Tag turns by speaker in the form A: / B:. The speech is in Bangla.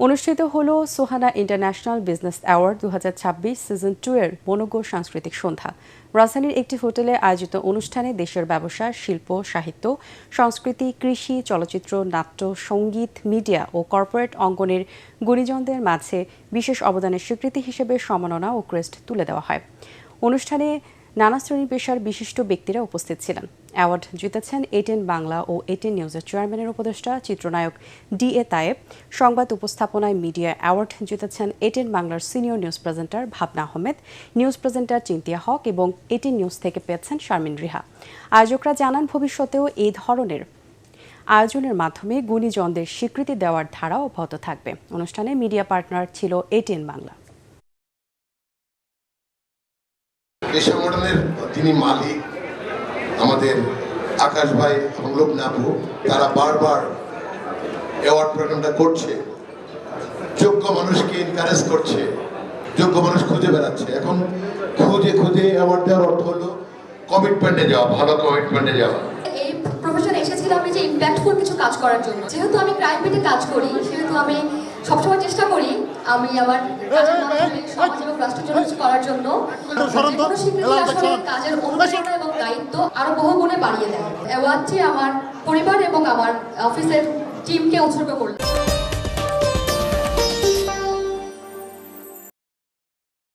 A: অনুষ্ঠিত হল Sohana international business award 2026 season 2 এর মনোজ্ঞ সাংস্কৃতিক সন্ধ্যা। রাজধানীর একটি হোটেলে আয়োজিত অনুষ্ঠানে দেশের ব্যবসা, শিল্প, সাহিত্য, সংস্কৃতি, কৃষি, চলচ্চিত্র, নাট্য, সংগীত, মিডিয়া ও কর্পোরেট অঙ্গনের গুণীজনদের মাঝে বিশেষ অবদানের স্বীকৃতি হিসেবে সম্মাননা ও ক্রেস্ট তুলে দেওয়া হয়। অনুষ্ঠানে নানা শ্রেণী পেশার বিশিষ্ট ব্যক্তিরা উপস্থিত ছিলেন। অ্যাওয়ার্ড জিতেছেন এটিএন বাংলা ও এটিএন নিউজের চেয়ারম্যানের উপদেষ্টা চিত্রনায়ক DA তায়েব। সংবাদ উপস্থাপনায় মিডিয়া অ্যাওয়ার্ড জিতেছেন এটিএন বাংলার সিনিয়র নিউজ প্রেজেন্টার ভাবনা আহমেদ, নিউজ প্রেজেন্টার চিন্তিয়া হক এবং এটিএন নিউজ থেকে পেয়েছেন শারমিন রিহা। আয়োজকরা জানান, ভবিষ্যতেও এই ধরনের আয়োজনের মাধ্যমে গুণীজনদের স্বীকৃতি দেওয়ার ধারা অব্যাহত থাকবে। অনুষ্ঠানে মিডিয়া পার্টনার ছিল এটিএন বাংলা।
B: এই সংগঠনের যিনি মালিক আমাদের আকাশ ভাই এবং লোকনা আপু, তারা বারবার অ্যাওয়ার্ড প্রোগ্রামটা করছে, যোগ্য মানুষকে এনকারেজ করছে, যোগ্য মানুষ খুঁজে বেড়াচ্ছে। এখন খুঁজে খুঁজে অ্যাওয়ার্ড দেওয়ার অর্থ হলো কমিটমেন্টে যাওয়া, ভালো কমিটমেন্টে যাওয়া।
C: এই প্রফেশনে এসেছিলাম যে ইম্প্যাক্টফুল কিছু কাজ করার জন্য। যেহেতু আমি প্রাইভেটে কাজ করি, সেহেতু আমি সবসময় চেষ্টা করি আমি আমার কাজের মাধ্যমে সমাজ এবং রাষ্ট্রের জন্য কিছু করার জন্য। কোনো স্বীকৃতি আসলে কাজের অনুপ্রেরণা এবং দায়িত্ব আরো বহু গুণে বাড়িয়ে দেয়। অ্যাওয়ার্ডটি আমার পরিবার এবং আমার অফিসের টিমকে উৎসর্গ করলাম।